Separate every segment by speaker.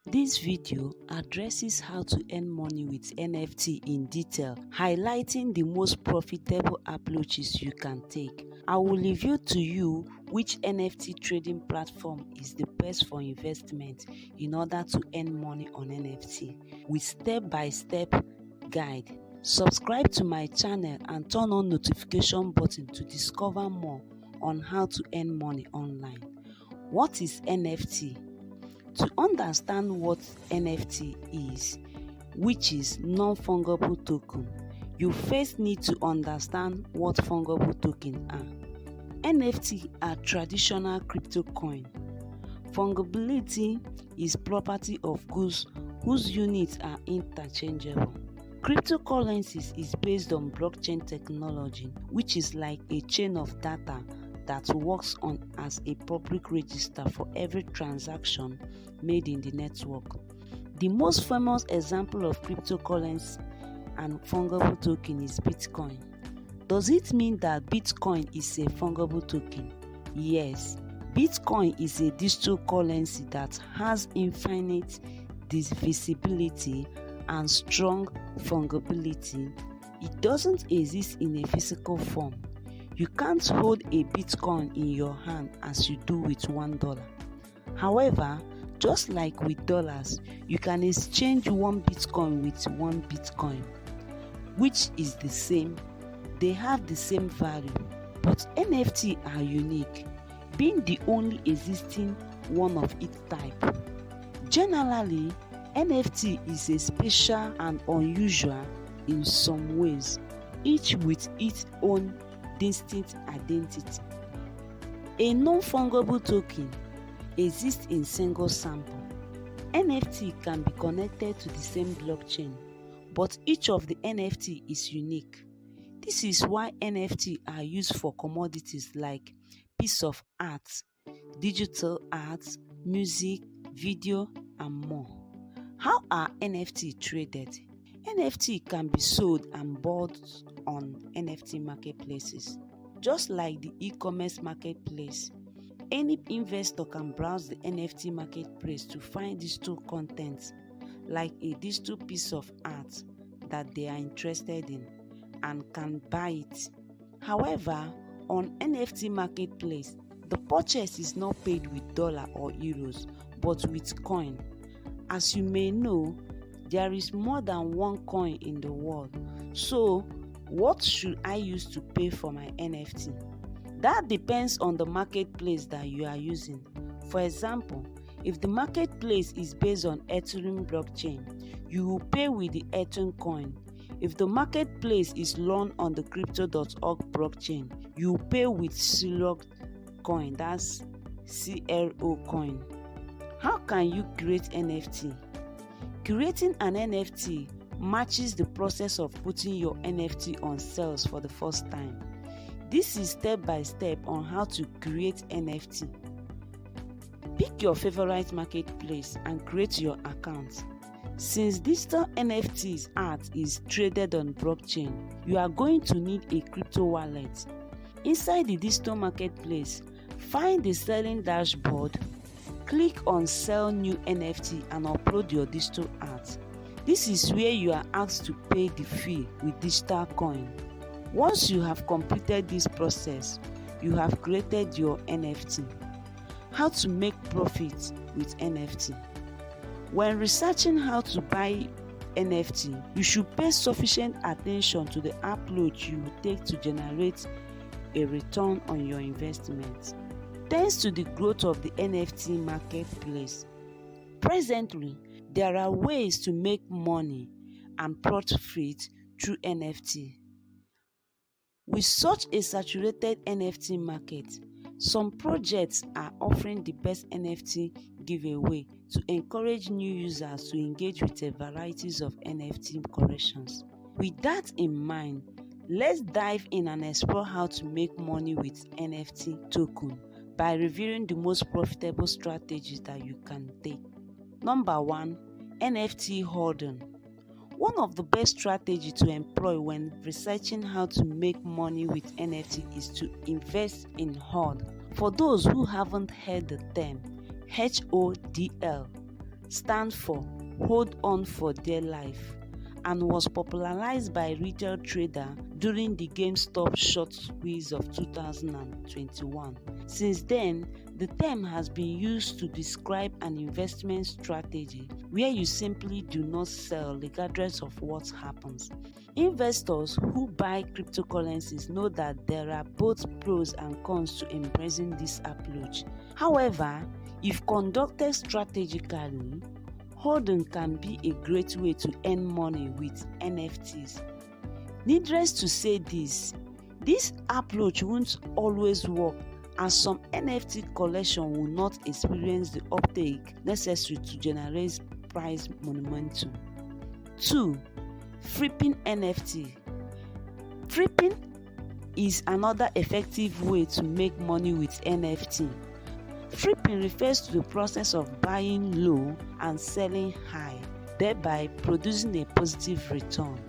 Speaker 1: This video addresses how to earn money with NFT in detail, highlighting the most profitable approaches you can take. I will reveal to you which NFT trading platform is the best for investment in order to earn money on NFT with step-by-step guide. Subscribe to my channel and turn on notification button to discover more on how to earn money online. What is NFT? To understand what NFT is, which is non-fungible token, you first need to understand what fungible tokens are. NFT are traditional crypto coin. Fungibility is property of goods whose units are interchangeable. Cryptocurrencies is based on blockchain technology, which is like a chain of data that works on as a public register for every transaction made in the network. The most famous example of cryptocurrency and fungible token is Bitcoin. Does it mean that Bitcoin is a fungible token? Yes. Bitcoin is a digital currency that has infinite divisibility and strong fungibility. It doesn't exist in a physical form. You can't hold a Bitcoin in your hand as you do with $1. However, just like with dollars, you can exchange one Bitcoin with one Bitcoin, which is the same. They have the same value, but NFT are unique, being the only existing one of its type. Generally, NFT is a special and unusual in some ways, each with its own distinct identity. A non-fungible token exists in single sample. NFT can be connected to the same blockchain, but each of the NFT is unique. This is why NFT are used for commodities like piece of art, digital art, music, video, and more. How are NFT traded? NFT can be sold and bought on NFT marketplaces. Just like the e-commerce marketplace, any investor can browse the NFT marketplace to find digital content like a digital piece of art that they are interested in and can buy it. However, on NFT marketplace, the purchase is not paid with dollar or euros, but with coin. As you may know, there is more than one coin in the world. So, what should I use to pay for my NFT? That depends on the marketplace that you are using. For example, if the marketplace is based on Ethereum blockchain, you will pay with the Ethereum coin. If the marketplace is run on the crypto.org blockchain, you will pay with Celo coin, that's CRO coin. How can you create NFT? Creating an NFT matches the process of putting your NFT on sales for the first time. This is step by step on how to create NFT. Pick your favorite marketplace and create your account. Since digital NFTs art is traded on blockchain, you are going to need a crypto wallet. Inside the digital marketplace, find the selling dashboard. Click on Sell New NFT and upload your digital art. This is where you are asked to pay the fee with digital coin. Once you have completed this process, you have created your NFT. How to make profit with NFT? When researching how to buy NFT, you should pay sufficient attention to the approach you will take to generate a return on your investment. Thanks to the growth of the NFT marketplace, presently, there are ways to make money and profit through NFT. With such a saturated NFT market, some projects are offering the best NFT giveaway to encourage new users to engage with a variety of NFT collections. With that in mind, let's dive in and explore how to make money with NFT token by reviewing the most profitable strategies that you can take. Number 1, NFT holding. One of the best strategies to employ when researching how to make money with NFT is to invest in HODL. For those who haven't heard the term, HODL, stands for hold on for dear life and was popularized by retail trader during the GameStop short squeeze of 2021. Since then, the term has been used to describe an investment strategy where you simply do not sell regardless of what happens. Investors who buy cryptocurrencies know that there are both pros and cons to embracing this approach. However, if conducted strategically, holding can be a great way to earn money with NFTs. Needless to say this approach won't always work, as some NFT collection will not experience the uptake necessary to generate price momentum. 2. Flipping NFT. Flipping is another effective way to make money with NFT. Flipping refers to the process of buying low and selling high, thereby producing a positive return.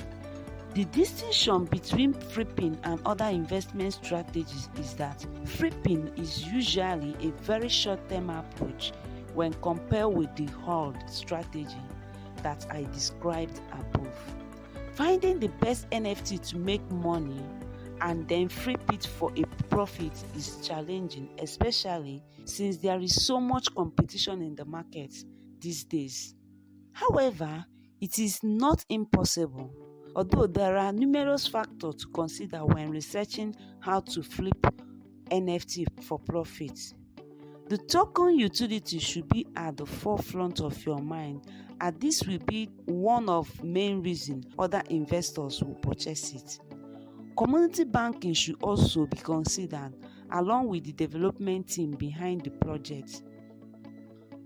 Speaker 1: The distinction between flipping and other investment strategies is that flipping is usually a very short-term approach when compared with the hold strategy that I described above. Finding the best NFT to make money and then flip it for a profit is challenging, especially since there is so much competition in the market these days. However, it is not impossible, although there are numerous factors to consider when researching how to flip NFT for profit. The token utility should be at the forefront of your mind, and this will be one of the main reasons other investors will purchase it. Community banking should also be considered, along with the development team behind the project.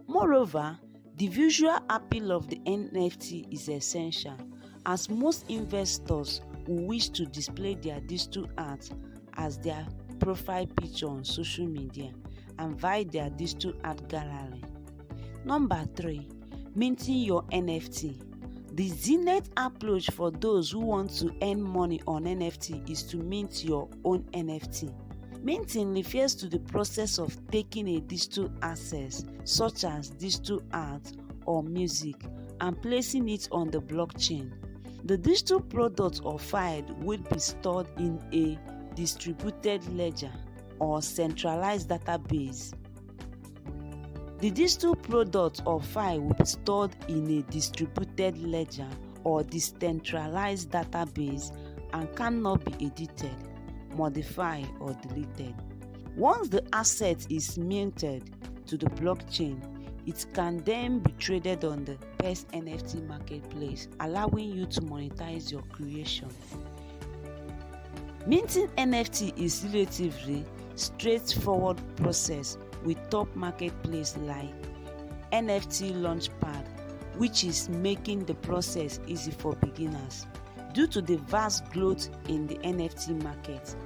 Speaker 1: Moreover, the visual appeal of the NFT is essential, as most investors will wish to display their digital art as their profile picture on social media and via their digital art gallery. Number 3. Minting your NFT. The zenith approach for those who want to earn money on NFT is to mint your own NFT. Minting refers to the process of taking a digital asset, such as digital art or music, and placing it on the blockchain. The digital product or file will be stored in a distributed ledger or centralized database. The digital product or file will be stored in a distributed ledger or decentralized database and cannot be edited, modified, or deleted. Once the asset is minted to the blockchain, it can then be traded on the best NFT marketplace, allowing you to monetize your creation. Minting NFT is relatively straightforward process with top marketplace like NFT Launchpad, which is making the process easy for beginners due to the vast growth in the NFT market.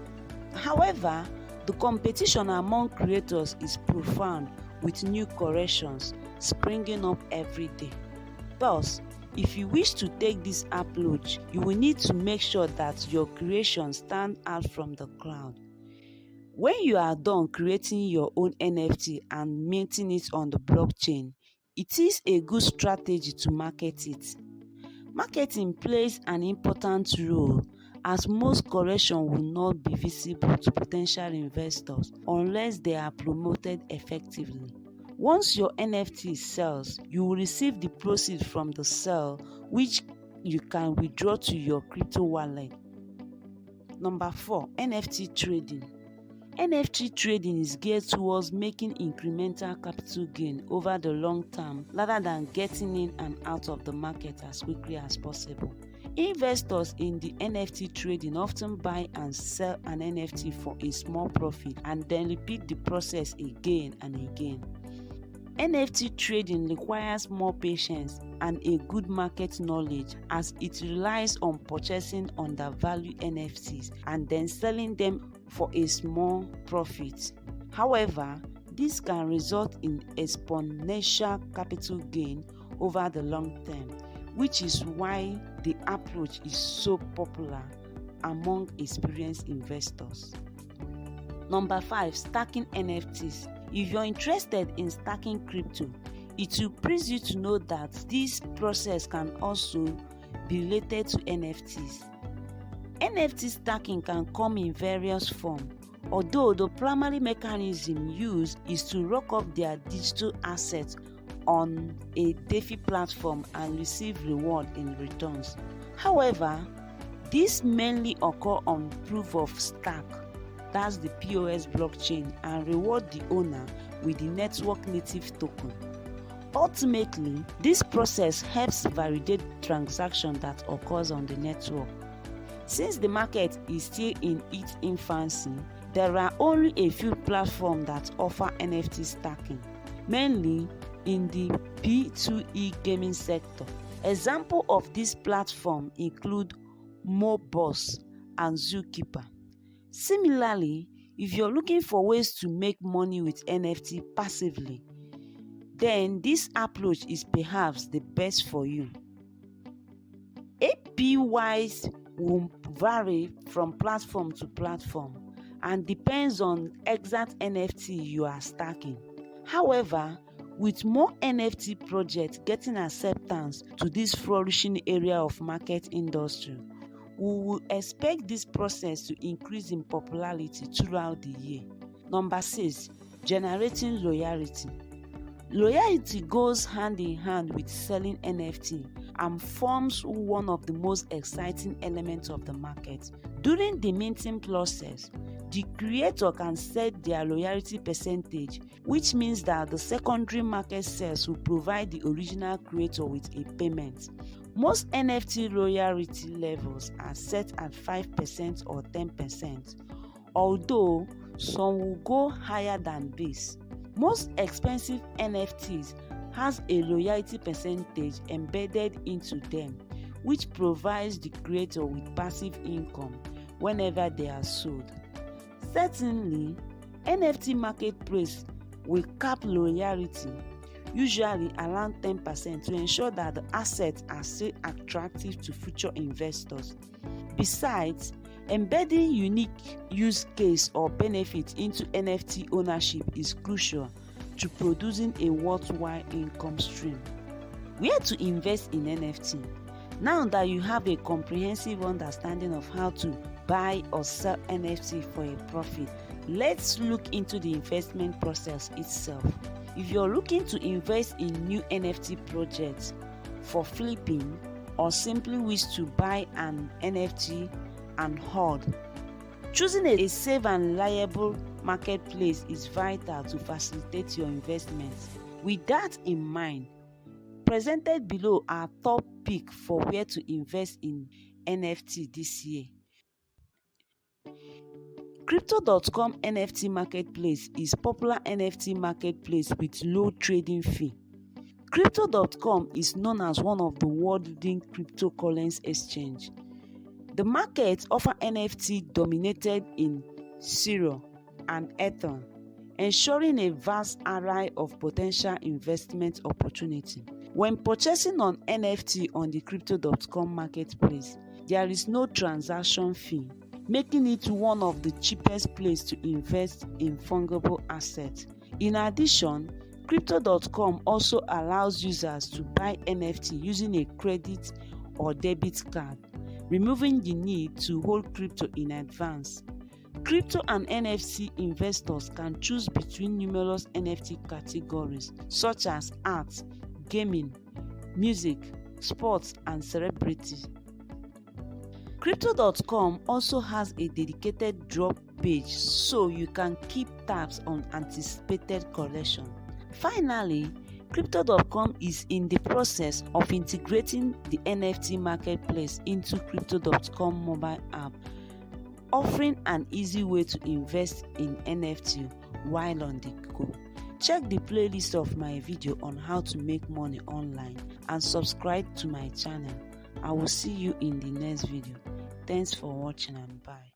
Speaker 1: However, the competition among creators is profound, with new corrections springing up every day. Thus, if you wish to take this approach, you will need to make sure that your creation stands out from the crowd. When you are done creating your own NFT and minting it on the blockchain, it is a good strategy to market it. Marketing plays an important role, as most corrections will not be visible to potential investors unless they are promoted effectively. Once your NFT sells, you will receive the proceeds from the sale, which you can withdraw to your crypto wallet. Number 4. NFT trading. NFT trading is geared towards making incremental capital gain over the long term rather than getting in and out of the market as quickly as possible. Investors in the NFT trading often buy and sell an NFT for a small profit and then repeat the process again and again. NFT trading requires more patience and a good market knowledge, as it relies on purchasing undervalued NFTs and then selling them for a small profit. However, this can result in exponential capital gain over the long term, which is why the approach is so popular among experienced investors. Number 5. Stacking NFTs. If you're interested in stacking crypto, It will please you to know that this process can also be related to NFTs. NFT stacking can come in various forms, although the primary mechanism used is to lock up their digital assets on a DeFi platform and receive reward in returns. However, this mainly occur on proof of stake, that's the POS blockchain, and reward the owner with the network native token. Ultimately, this process helps validate transactions that occurs on the network. Since the market is still in its infancy, there are only a few platforms that offer NFT stacking, mainly in the B2E gaming sector. Examples of this platform include Moboss and Zookeeper. Similarly, if you're looking for ways to make money with NFT passively, then this approach is perhaps the best for you. APYs will vary from platform to platform and depends on exact NFT you are stacking. However, with more NFT projects getting acceptance to this flourishing area of market industry, we will expect this process to increase in popularity throughout the year. Number 6, generating loyalty. Loyalty goes hand in hand with selling NFT and forms one of the most exciting elements of the market. During the minting process, the creator can set their loyalty percentage, which means that the secondary market sales will provide the original creator with a payment. Most NFT loyalty levels are set at 5% or 10%, although some will go higher than this. Most expensive NFTs has a loyalty percentage embedded into them, which provides the creator with passive income whenever they are sold. Certainly, NFT marketplace will cap loyalty, usually around 10%, to ensure that the assets are still attractive to future investors. Besides, embedding unique use case or benefit into NFT ownership is crucial to producing a worthwhile income stream. Where to invest in NFT? Now that you have a comprehensive understanding of how to buy or sell NFT for a profit, let's look into the investment process itself. If you're looking to invest in new NFT projects for flipping, or simply wish to buy an NFT and hold, choosing a safe and reliable marketplace is vital to facilitate your investments. With that in mind, presented below are top pick for where to invest in NFT this year. Crypto.com NFT marketplace is popular NFT marketplace with low trading fee. Crypto.com is known as one of the world's leading cryptocurrency exchange. The market offers NFT dominated in Ethereum and Ether, ensuring a vast array of potential investment opportunity. When purchasing on NFT on the Crypto.com marketplace, there is no transaction fee, making it one of the cheapest places to invest in fungible assets. In addition, Crypto.com also allows users to buy NFT using a credit or debit card, removing the need to hold crypto in advance. Crypto and NFT investors can choose between numerous NFT categories such as art, gaming, music, sports, and celebrity. Crypto.com also has a dedicated drop page so you can keep tabs on anticipated collection. Finally, Crypto.com is in the process of integrating the NFT marketplace into Crypto.com mobile app, offering an easy way to invest in NFT while on the go. Check the playlist of my video on how to make money online and subscribe to my channel. I will see you in the next video. Thanks for watching and bye.